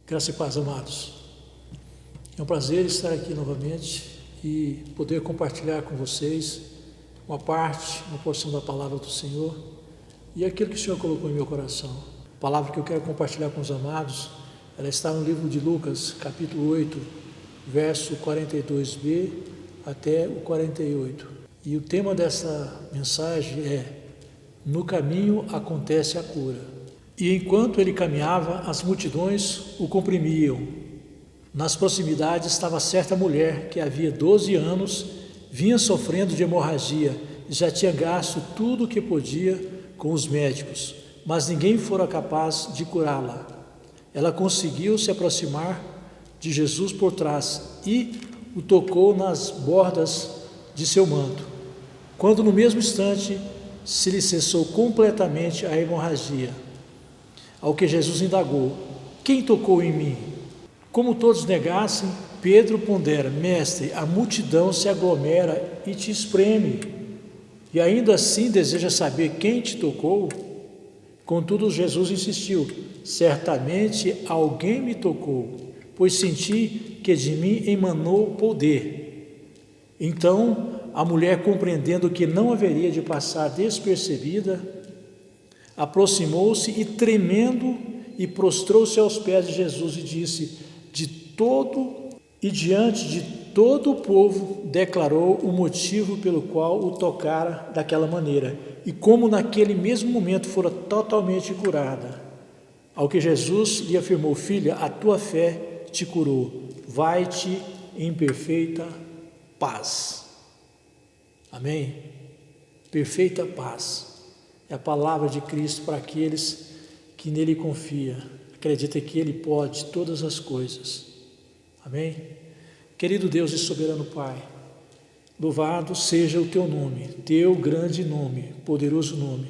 Graça e paz, amados. É um prazer estar aqui novamente e poder compartilhar com vocês uma porção da palavra do Senhor e aquilo que o Senhor colocou em meu coração. A palavra que eu quero compartilhar com os amados, ela está no livro de Lucas, capítulo 8, verso 42b até o 48. E o tema dessa mensagem é: no caminho acontece a cura. E enquanto ele caminhava, as multidões o comprimiam. Nas proximidades estava certa mulher que havia 12 anos vinha sofrendo de hemorragia e já tinha gasto tudo o que podia com os médicos, mas ninguém fora capaz de curá-la. Ela conseguiu se aproximar de Jesus por trás e o tocou nas bordas de seu manto, quando no mesmo instante se lhe cessou completamente a hemorragia. Ao que Jesus indagou: quem tocou em mim? Como todos negassem, Pedro pondera: mestre, a multidão se aglomera e te espreme, e ainda assim deseja saber quem te tocou? Contudo, Jesus insistiu: certamente alguém me tocou, pois senti que de mim emanou poder. Então a mulher, compreendendo que não haveria de passar despercebida, aproximou-se e, tremendo, e prostrou-se aos pés de Jesus e disse: diante de todo o povo, declarou o motivo pelo qual o tocara daquela maneira, e como naquele mesmo momento fora totalmente curada. Ao que Jesus lhe afirmou: filha, a tua fé te curou, vai-te em perfeita paz. Amém? Perfeita paz é a palavra de Cristo para aqueles que nele confiam, acredita que ele pode todas as coisas. Amém? Querido Deus e soberano Pai, louvado seja o teu nome, teu grande nome, poderoso nome.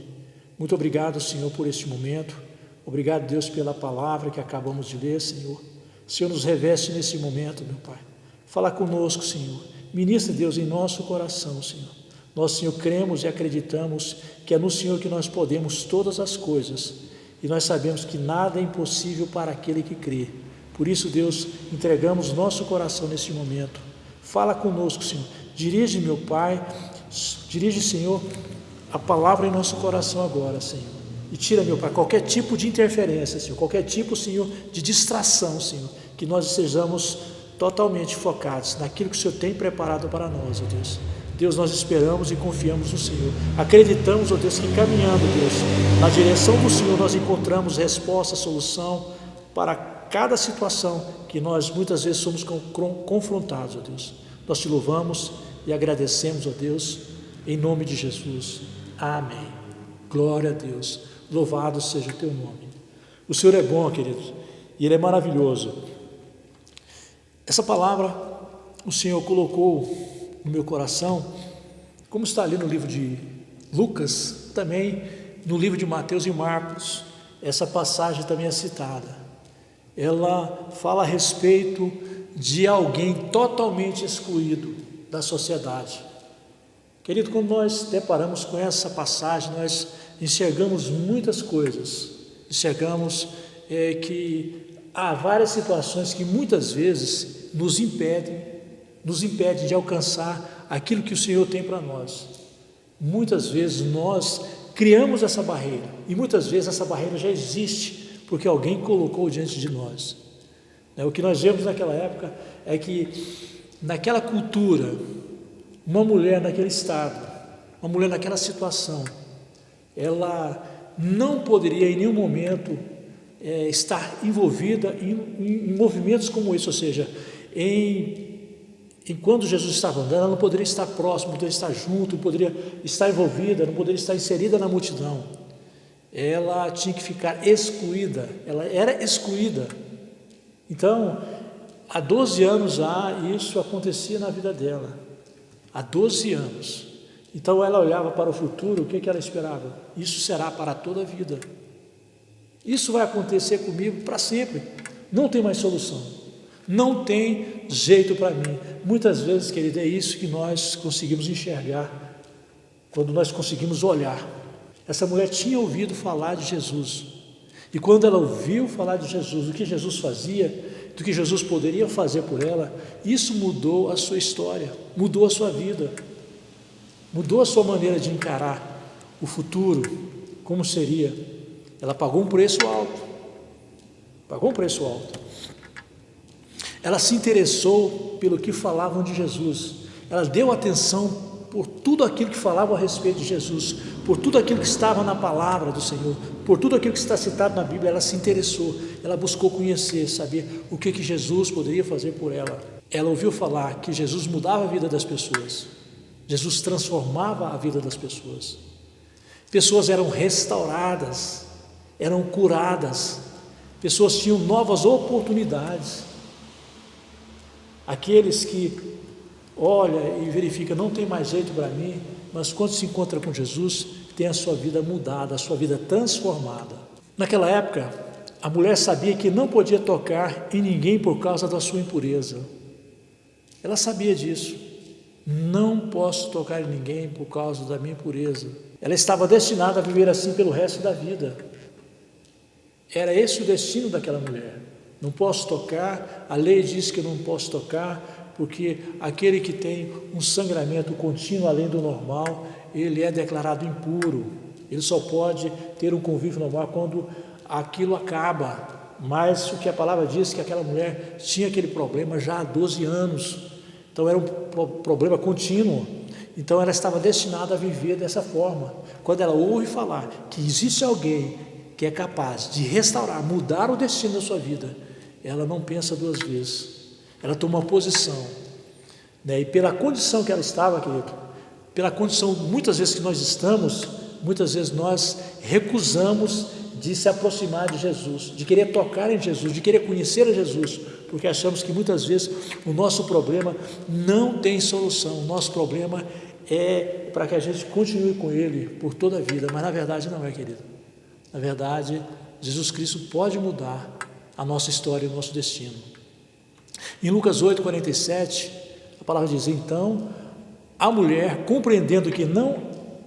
Muito obrigado, Senhor, por este momento. Obrigado, Deus, pela palavra que acabamos de ler, Senhor. Senhor, nos reveste nesse momento, meu Pai. Fala conosco, Senhor. Ministra, Deus, em nosso coração, Senhor. Nós, Senhor, cremos e acreditamos que é no Senhor que nós podemos todas as coisas, e nós sabemos que nada é impossível para aquele que crê. Por isso, Deus, entregamos nosso coração nesse momento. Fala conosco, Senhor. Dirige, meu Pai, dirige, Senhor, a palavra em nosso coração agora, Senhor. E tira, meu Pai, qualquer tipo de interferência, Senhor, qualquer tipo, Senhor, de distração, Senhor, que nós sejamos totalmente focados naquilo que o Senhor tem preparado para nós, ó Deus. Deus, nós esperamos e confiamos no Senhor. Acreditamos, ó Deus, que caminhando, Deus, na direção do Senhor, nós encontramos resposta, solução para cada situação que nós muitas vezes somos confrontados, ó Deus. Nós te louvamos e agradecemos, ó Deus, em nome de Jesus. Amém. Glória a Deus. Louvado seja o teu nome. O Senhor é bom, queridos, e Ele é maravilhoso. Essa palavra o Senhor colocou no meu coração, como está ali no livro de Lucas, também no livro de Mateus e Marcos, essa passagem também é citada. Ela fala a respeito de alguém totalmente excluído da sociedade. Querido, quando nós deparamos com essa passagem, nós enxergamos muitas coisas, enxergamos que há várias situações que muitas vezes nos impedem de alcançar aquilo que o Senhor tem para nós. Muitas vezes nós criamos essa barreira, e muitas vezes essa barreira já existe, porque alguém colocou diante de nós. O que nós vemos naquela época é que, naquela cultura, uma mulher naquele estado, uma mulher naquela situação, ela não poderia em nenhum momento estar envolvida em movimentos como esse, ou seja, enquanto Jesus estava andando, ela não poderia estar próximo, não poderia estar junto, não poderia estar envolvida, não poderia estar inserida na multidão. Ela tinha que ficar excluída, ela era excluída. Então, há 12 anos já isso acontecia na vida dela, há 12 anos. Então ela olhava para o futuro, o que ela esperava? Isso será para toda a vida, isso vai acontecer comigo para sempre, não tem mais solução, não tem jeito para mim. Muitas vezes, querido, é isso que nós conseguimos enxergar, quando nós conseguimos olhar. Essa mulher tinha ouvido falar de Jesus, E quando ela ouviu falar de Jesus, do que Jesus fazia, do que Jesus poderia fazer por ela, isso mudou a sua história, mudou a sua vida, mudou a sua maneira de encarar o futuro, como seria. Ela pagou um preço alto, pagou um preço alto. Ela se interessou pelo que falavam de Jesus, ela deu atenção por tudo aquilo que falavam a respeito de Jesus, por tudo aquilo que estava na palavra do Senhor, por tudo aquilo que está citado na Bíblia. Ela se interessou, ela buscou conhecer, saber o que Jesus poderia fazer por ela. Ela ouviu falar que Jesus mudava a vida das pessoas, Jesus transformava a vida das pessoas. Pessoas eram restauradas, eram curadas, pessoas tinham novas oportunidades. Aqueles que olha e verifica, não tem mais jeito para mim, mas quando se encontra com Jesus, tem a sua vida mudada, a sua vida transformada. Naquela época, a mulher sabia que não podia tocar em ninguém por causa da sua impureza. Ela sabia disso. Não posso tocar em ninguém por causa da minha impureza. Ela estava destinada a viver assim pelo resto da vida. Era esse o destino daquela mulher. Não posso tocar, a lei diz que eu não posso tocar, porque aquele que tem um sangramento contínuo além do normal, ele é declarado impuro. Ele só pode ter um convívio normal quando aquilo acaba. Mas o que a palavra diz, que aquela mulher tinha aquele problema já há 12 anos, então era um problema contínuo. Então ela estava destinada a viver dessa forma. Quando ela ouve falar que existe alguém que é capaz de restaurar, mudar o destino da sua vida, ela não pensa duas vezes. Ela toma uma posição, né? E pela condição que ela estava, querido, pela condição muitas vezes que nós estamos, muitas vezes nós recusamos de se aproximar de Jesus, de querer tocar em Jesus, de querer conhecer a Jesus, porque achamos que muitas vezes o nosso problema não tem solução. O nosso problema é para que a gente continue com Ele por toda a vida, mas na verdade não é, querido. Na verdade, Jesus Cristo pode mudar a nossa história e o nosso destino. Em Lucas 8,47, a palavra diz: então a mulher, compreendendo que não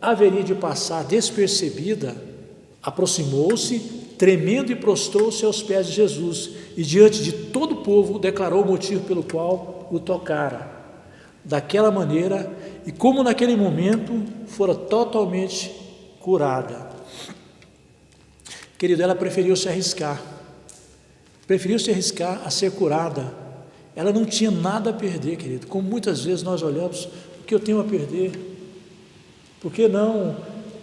haveria de passar despercebida, aproximou-se, tremendo, e prostrou-se aos pés de Jesus, e diante de todo o povo declarou o motivo pelo qual o tocara. Daquela maneira, e como naquele momento, fora totalmente curada. Querido, ela preferiu se arriscar a ser curada. Ela não tinha nada a perder, querido. Como muitas vezes nós olhamos, o que eu tenho a perder? Por que não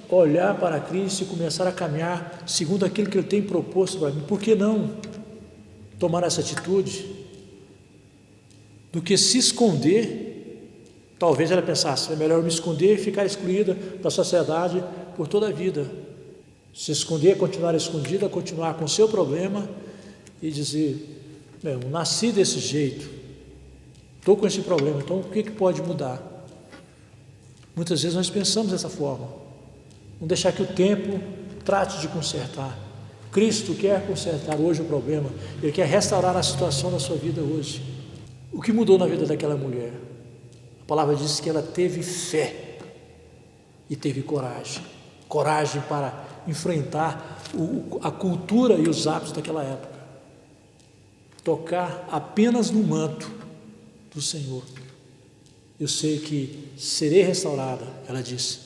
olhar para Cristo e começar a caminhar segundo aquilo que Ele tem proposto para mim? Por que não tomar essa atitude? Do que se esconder. Talvez ela pensasse, é melhor me esconder e ficar excluída da sociedade por toda a vida. Se esconder, continuar escondida, continuar com o seu problema e dizer: eu nasci desse jeito, estou com esse problema, então o que pode mudar? Muitas vezes nós pensamos dessa forma. Não deixar que o tempo trate de consertar. Cristo quer consertar hoje o problema, Ele quer restaurar a situação da sua vida hoje. O que mudou na vida daquela mulher? A palavra diz que ela teve fé e teve coragem. Coragem para enfrentar a cultura e os hábitos daquela época. Tocar apenas no manto do Senhor. Eu sei que serei restaurada, ela disse.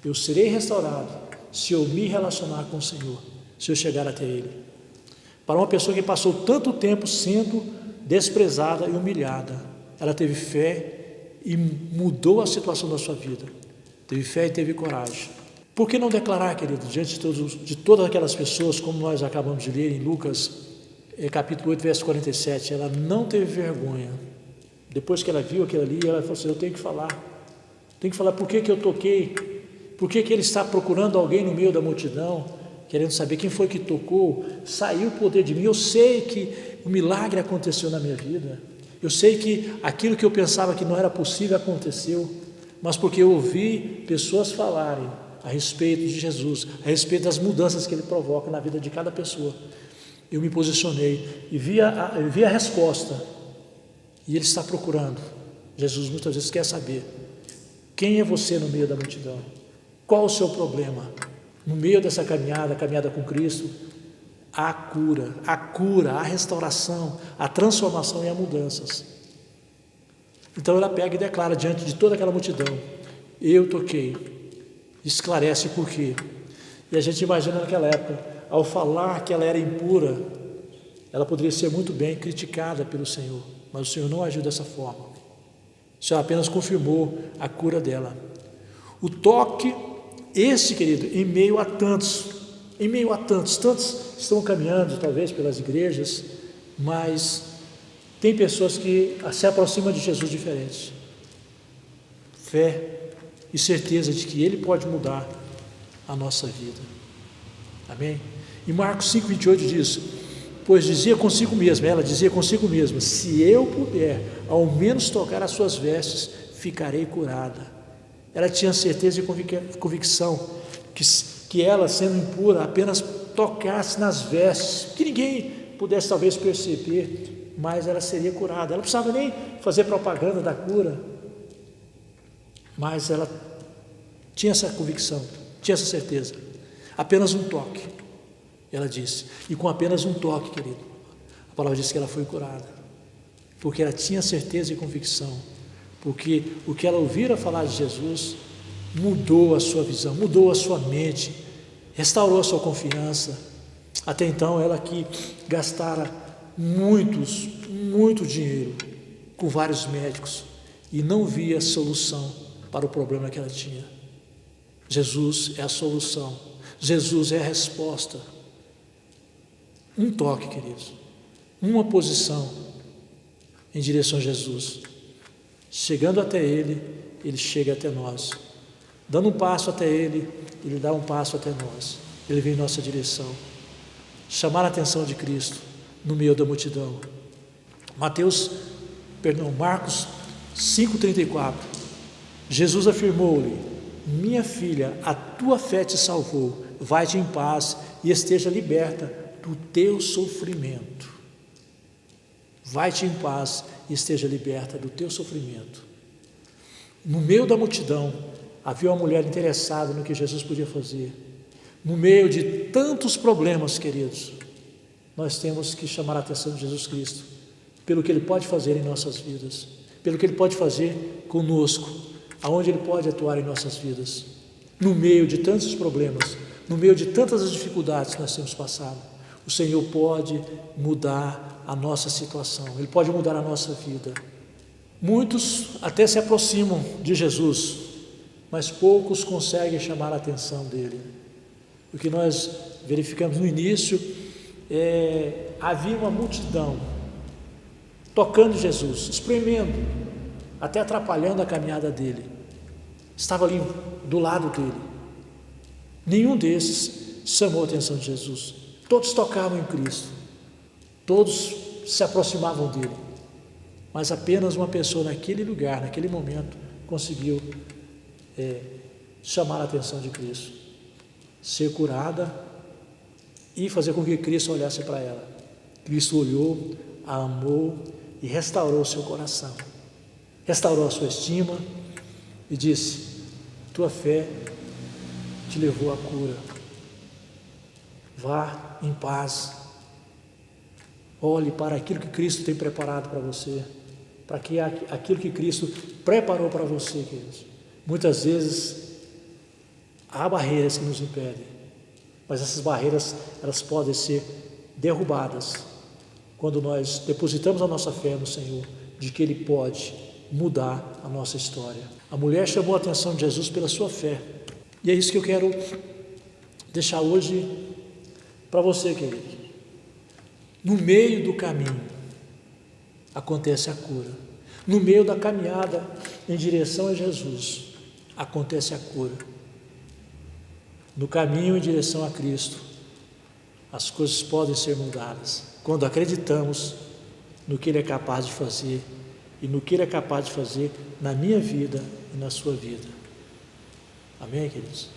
Eu serei restaurado se eu me relacionar com o Senhor, se eu chegar até Ele. Para uma pessoa que passou tanto tempo sendo desprezada e humilhada, ela teve fé e mudou a situação da sua vida. Teve fé e teve coragem. Por que não declarar, querido, diante de todas aquelas pessoas, como nós acabamos de ler em Lucas, capítulo 8, verso 47, ela não teve vergonha. Depois que ela viu aquilo ali, ela falou assim: eu tenho que falar por que eu toquei, por que Ele está procurando alguém no meio da multidão, querendo saber quem foi que tocou, saiu o poder de mim. Eu sei que o milagre aconteceu na minha vida, eu sei que aquilo que eu pensava que não era possível aconteceu, mas porque eu ouvi pessoas falarem a respeito de Jesus, a respeito das mudanças que Ele provoca na vida de cada pessoa, eu me posicionei e vi a resposta, e Ele está procurando. Jesus muitas vezes quer saber quem é você no meio da multidão, qual o seu problema, no meio dessa caminhada com Cristo. há cura, há restauração, há transformação e há mudanças. Então ela pega e declara diante de toda aquela multidão: eu toquei. Esclarece o porquê. E a gente imagina naquela época, ao falar que ela era impura, ela poderia ser muito bem criticada pelo Senhor, mas o Senhor não agiu dessa forma. O Senhor apenas confirmou a cura dela. O toque, esse, querido, em meio a tantos, tantos estão caminhando talvez pelas igrejas, mas tem pessoas que se aproximam de Jesus diferentes. Fé e certeza de que Ele pode mudar a nossa vida. Amém? E Marcos 5,28 diz: pois dizia consigo mesma, ela dizia consigo mesma: se eu puder ao menos tocar as suas vestes, ficarei curada. Ela tinha certeza e convicção que ela, sendo impura, apenas tocasse nas vestes, que ninguém pudesse talvez perceber, mas ela seria curada. Ela não precisava nem fazer propaganda da cura, mas ela tinha essa convicção, tinha essa certeza. Apenas um toque, ela disse, e com apenas um toque, querido, a palavra diz que ela foi curada, porque ela tinha certeza e convicção, porque o que ela ouvira falar de Jesus mudou a sua visão, mudou a sua mente, restaurou a sua confiança. Até então ela que gastara muito dinheiro com vários médicos e não via solução para o problema que ela tinha. Jesus é a solução, Jesus é a resposta. Um toque, queridos, uma posição em direção a Jesus. Chegando até Ele, Ele chega até nós. Dando um passo até Ele, Ele dá um passo até nós. Ele vem em nossa direção. Chamar a atenção de Cristo no meio da multidão. Marcos 5,34. Jesus afirmou-lhe: minha filha, a tua fé te salvou, vai-te em paz e esteja liberta do teu sofrimento. Vai-te em paz e esteja liberta do teu sofrimento. No meio da multidão, havia uma mulher interessada no que Jesus podia fazer. No meio de tantos problemas, queridos, nós temos que chamar a atenção de Jesus Cristo, pelo que Ele pode fazer em nossas vidas, pelo que Ele pode fazer conosco, aonde Ele pode atuar em nossas vidas. No meio de tantos problemas, no meio de tantas as dificuldades que nós temos passado, o Senhor pode mudar a nossa situação, Ele pode mudar a nossa vida. Muitos até se aproximam de Jesus, mas poucos conseguem chamar a atenção dEle. O que nós verificamos no início, havia uma multidão tocando Jesus, espremendo, até atrapalhando a caminhada dele. Estava ali do lado dele. Nenhum desses chamou a atenção de Jesus. Todos tocavam em Cristo, todos se aproximavam dele, mas apenas uma pessoa naquele lugar, naquele momento, conseguiu chamar a atenção de Cristo, ser curada e fazer com que Cristo olhasse para ela. Cristo olhou, a amou e restaurou o seu coração, restaurou a sua estima e disse: tua fé te levou à cura, vá em paz. Olhe para aquilo que Cristo tem preparado para você, para aquilo que Cristo preparou para você, queridos. Muitas vezes há barreiras que nos impedem, mas essas barreiras, elas podem ser derrubadas quando nós depositamos a nossa fé no Senhor, de que Ele pode mudar a nossa história. A mulher chamou a atenção de Jesus pela sua fé, e é isso que eu quero deixar hoje para você, querido. No meio do caminho acontece a cura. No meio da caminhada em direção a Jesus acontece a cura. No caminho em direção a Cristo, as coisas podem ser mudadas quando acreditamos no que Ele é capaz de fazer e no que Ele é capaz de fazer na minha vida e na sua vida. Amém, queridos?